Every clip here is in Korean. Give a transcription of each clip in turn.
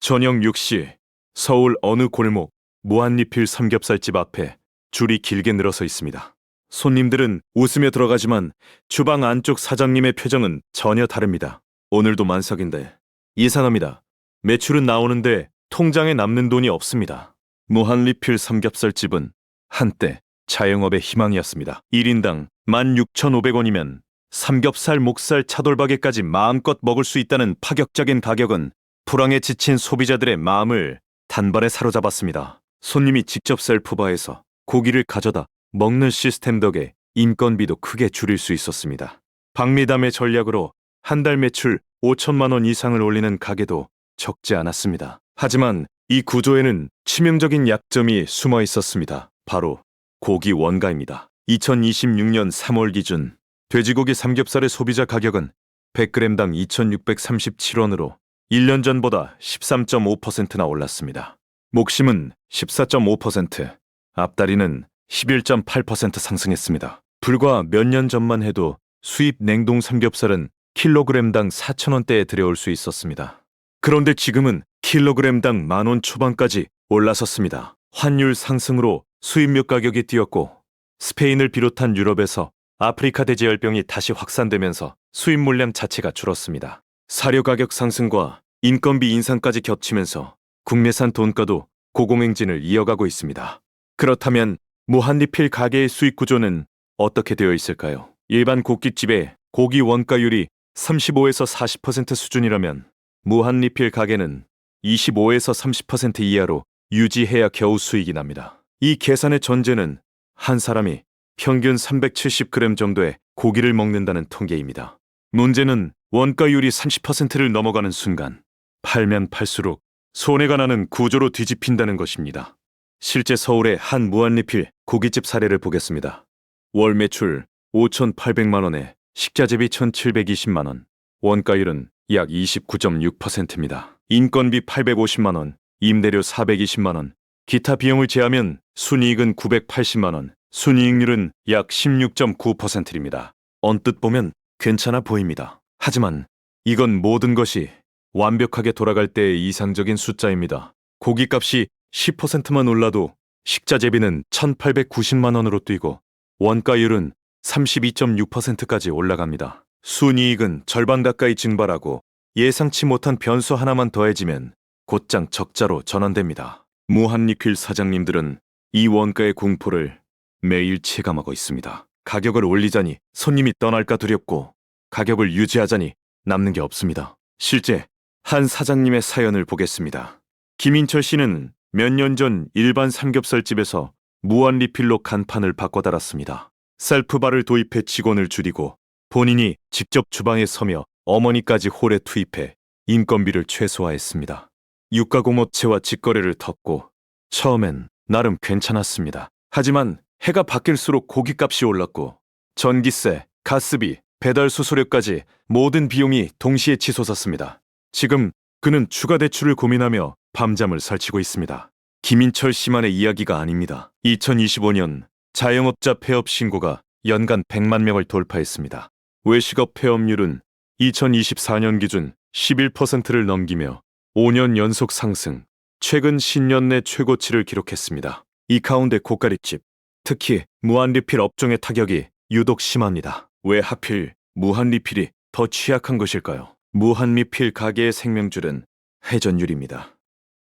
저녁 6시 서울 어느 골목 무한리필 삼겹살집 앞에 줄이 길게 늘어서 있습니다. 손님들은 웃으며 들어가지만 주방 안쪽 사장님의 표정은 전혀 다릅니다. 오늘도 만석인데 이상합니다. 매출은 나오는데 통장에 남는 돈이 없습니다. 무한리필 삼겹살집은 한때 자영업의 희망이었습니다. 1인당 16,500원이면 삼겹살, 목살, 차돌박이까지 마음껏 먹을 수 있다는 파격적인 가격은 불황에 지친 소비자들의 마음을 단번에 사로잡았습니다. 손님이 직접 셀프바에서 고기를 가져다 먹는 시스템 덕에 인건비도 크게 줄일 수 있었습니다. 박미담의 전략으로 한 달 매출 5천만 원 이상을 올리는 가게도 적지 않았습니다. 하지만 이 구조에는 치명적인 약점이 숨어 있었습니다. 바로 고기 원가입니다. 2026년 3월 기준 돼지고기 삼겹살의 소비자 가격은 100g당 2,637원으로 1년 전보다 13.5%나 올랐습니다. 목심은 14.5%, 앞다리는 11.8% 상승했습니다. 불과 몇 년 전만 해도 수입 냉동 삼겹살은 킬로그램당 4,000원대에 들여올 수 있었습니다. 그런데 지금은 킬로그램당 10,000원 초반까지 올라섰습니다. 환율 상승으로 수입류 가격이 뛰었고 스페인을 비롯한 유럽에서 아프리카 돼지열병이 다시 확산되면서 수입 물량 자체가 줄었습니다. 사료 가격 상승과 인건비 인상까지 겹치면서 국내산 돈가도 고공행진을 이어가고 있습니다. 그렇다면 무한리필 가게의 수익 구조는 어떻게 되어 있을까요? 일반 고깃집의 고기 원가율이 35에서 40% 수준이라면 무한리필 가게는 25에서 30% 이하로 유지해야 겨우 수익이 납니다. 이 계산의 전제는 한 사람이 평균 370g 정도의 고기를 먹는다는 통계입니다. 문제는 원가율이 30%를 넘어가는 순간 팔면 팔수록 손해가 나는 구조로 뒤집힌다는 것입니다. 실제 서울의 한 무한리필 고깃집 사례를 보겠습니다. 월 매출 5,800만 원에 식자재비 1,720만 원, 원가율은 약 29.6%입니다. 인건비 850만 원, 임대료 420만 원, 기타 비용을 제하면 순이익은 980만 원, 순이익률은 약 16.9%입니다. 언뜻 보면 괜찮아 보입니다. 하지만 이건 모든 것이 완벽하게 돌아갈 때의 이상적인 숫자입니다. 고기값이 10%만 올라도 식자재비는 1,890만 원으로 뛰고 원가율은 32.6%까지 올라갑니다. 순이익은 절반 가까이 증발하고 예상치 못한 변수 하나만 더해지면 곧장 적자로 전환됩니다. 무한리필 사장님들은 이 원가의 공포를 매일 체감하고 있습니다. 가격을 올리자니 손님이 떠날까 두렵고 가격을 유지하자니 남는 게 없습니다. 실제 한 사장님의 사연을 보겠습니다. 김인철 씨는 몇 년 전 일반 삼겹살집에서 무한리필로 간판을 바꿔 달았습니다. 셀프바를 도입해 직원을 줄이고 본인이 직접 주방에 서며 어머니까지 홀에 투입해 인건비를 최소화했습니다. 유가공업체와 직거래를 덮고 처음엔 나름 괜찮았습니다. 하지만 해가 바뀔수록 고깃값이 올랐고 전기세, 가스비, 배달 수수료까지 모든 비용이 동시에 치솟았습니다. 지금 그는 추가 대출을 고민하며 밤잠을 설치고 있습니다. 김인철 씨만의 이야기가 아닙니다. 2025년 자영업자 폐업 신고가 연간 100만 명을 돌파했습니다. 외식업 폐업률은 2024년 기준 11%를 넘기며 5년 연속 상승, 최근 신년 내 최고치를 기록했습니다. 이 가운데 고가리집, 특히 무한리필 업종의 타격이 유독 심합니다. 왜 하필 무한리필이 더 취약한 것일까요? 무한리필 가게의 생명줄은 회전율입니다.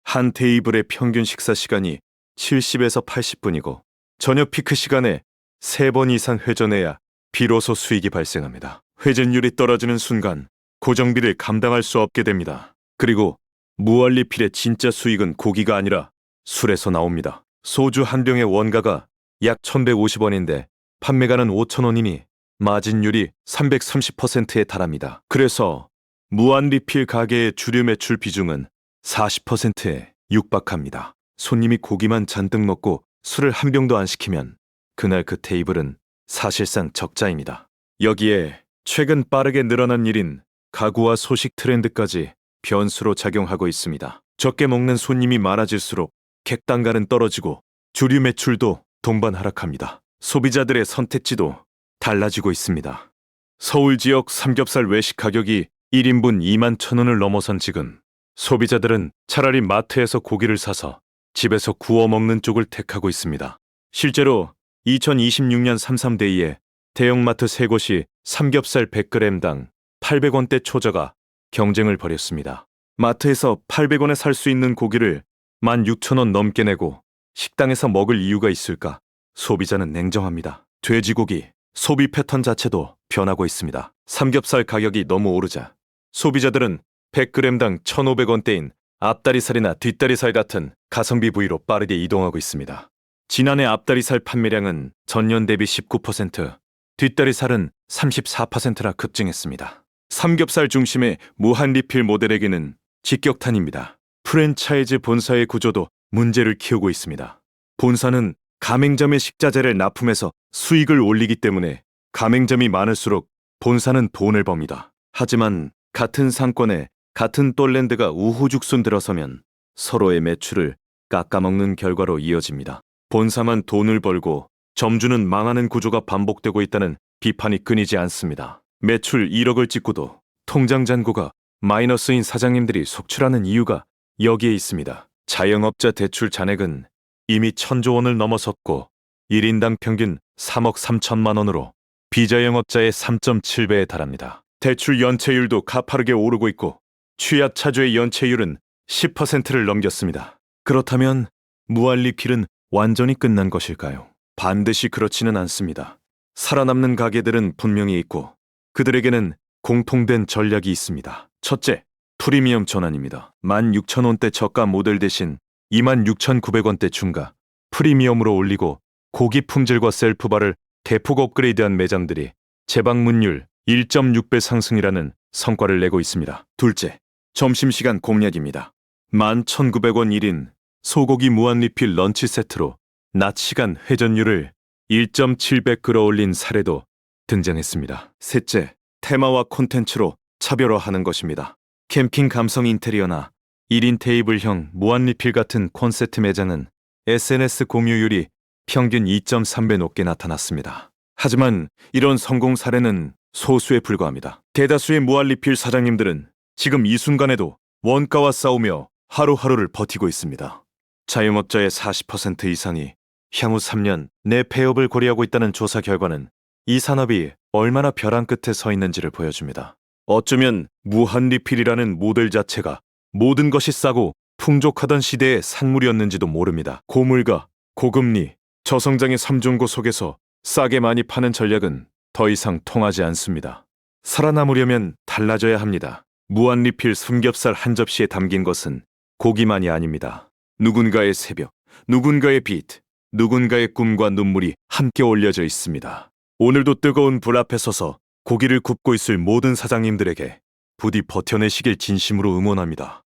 한 테이블의 평균 식사 시간이 70에서 80분이고 저녁 피크 시간에 3번 이상 회전해야 비로소 수익이 발생합니다. 회전율이 떨어지는 순간 고정비를 감당할 수 없게 됩니다. 그리고 무한리필의 진짜 수익은 고기가 아니라 술에서 나옵니다. 소주 한 병의 원가가 약 1,150원인데 판매가는 5,000원이니 마진율이 330%에 달합니다. 그래서 무한리필 가게의 주류 매출 비중은 40%에 육박합니다. 손님이 고기만 잔뜩 먹고 술을 한 병도 안 시키면 그날 그 테이블은 사실상 적자입니다. 여기에 최근 빠르게 늘어난 일인 가구와 소식 트렌드까지 변수로 작용하고 있습니다. 적게 먹는 손님이 많아질수록 객단가는 떨어지고 주류 매출도 동반 하락합니다. 소비자들의 선택지도 달라지고 있습니다. 서울 지역 삼겹살 외식 가격이 1인분 21,000원을 넘어선 지금 소비자들은 차라리 마트에서 고기를 사서 집에서 구워 먹는 쪽을 택하고 있습니다. 실제로 2026년 삼삼데이에 대형마트 3곳이 삼겹살 100g당 800원대 초저가 경쟁을 벌였습니다. 마트에서 800원에 살 수 있는 고기를 16,000원 넘게 내고 식당에서 먹을 이유가 있을까? 소비자는 냉정합니다. 돼지고기 소비 패턴 자체도 변하고 있습니다. 삼겹살 가격이 너무 오르자 소비자들은 100g당 1,500원대인 앞다리살이나 뒷다리살 같은 가성비 부위로 빠르게 이동하고 있습니다. 지난해 앞다리살 판매량은 전년 대비 19%, 뒷다리살은 34%나 급증했습니다. 삼겹살 중심의 무한 리필 모델에게는 직격탄입니다. 프랜차이즈 본사의 구조도 문제를 키우고 있습니다. 본사는 가맹점의 식자재를 납품해서 수익을 올리기 때문에 가맹점이 많을수록 본사는 돈을 법니다. 하지만 같은 상권에 같은 똘랜드가 우후죽순 들어서면 서로의 매출을 깎아먹는 결과로 이어집니다. 본사만 돈을 벌고 점주는 망하는 구조가 반복되고 있다는 비판이 끊이지 않습니다. 매출 1억을 찍고도 통장 잔고가 마이너스인 사장님들이 속출하는 이유가 여기에 있습니다. 자영업자 대출 잔액은 이미 1,000조 원을 넘어섰고 1인당 평균 3억 3천만 원으로 비자영업자의 3.7배에 달합니다. 대출 연체율도 가파르게 오르고 있고 취약 차주의 연체율은 10%를 넘겼습니다. 그렇다면 무한리필은 완전히 끝난 것일까요? 반드시 그렇지는 않습니다. 살아남는 가게들은 분명히 있고 그들에게는 공통된 전략이 있습니다. 첫째, 프리미엄 전환입니다. 16,000원대 저가 모델 대신 26,900원대 중가, 프리미엄으로 올리고 고기 품질과 셀프바를 대폭 업그레이드한 매장들이 재방문율 1.6배 상승이라는 성과를 내고 있습니다. 둘째, 점심시간 공략입니다. 11,900원 1인 소고기 무한리필 런치 세트로 낮 시간 회전율을 1.7배 끌어올린 사례도 등장했습니다. 셋째, 테마와 콘텐츠로 차별화하는 것입니다. 캠핑 감성 인테리어나 1인 테이블형 무한리필 같은 콘셉트 매장은 SNS 공유율이 평균 2.3배 높게 나타났습니다. 하지만 이런 성공 사례는 소수에 불과합니다. 대다수의 무한리필 사장님들은 지금 이 순간에도 원가와 싸우며 하루하루를 버티고 있습니다. 자영업자의 40% 이상이 향후 3년 내 폐업을 고려하고 있다는 조사 결과는 이 산업이 얼마나 벼랑 끝에 서 있는지를 보여줍니다. 어쩌면 무한리필이라는 모델 자체가 모든 것이 싸고 풍족하던 시대의 산물이었는지도 모릅니다. 고물가, 고금리, 저성장의 3종고 속에서 싸게 많이 파는 전략은 더 이상 통하지 않습니다. 살아남으려면 달라져야 합니다. 무한리필 삼겹살 한 접시에 담긴 것은 고기만이 아닙니다. 누군가의 새벽, 누군가의 빛, 누군가의 꿈과 눈물이 함께 올려져 있습니다. 오늘도 뜨거운 불 앞에 서서 고기를 굽고 있을 모든 사장님들에게 부디 버텨내시길 진심으로 응원합니다.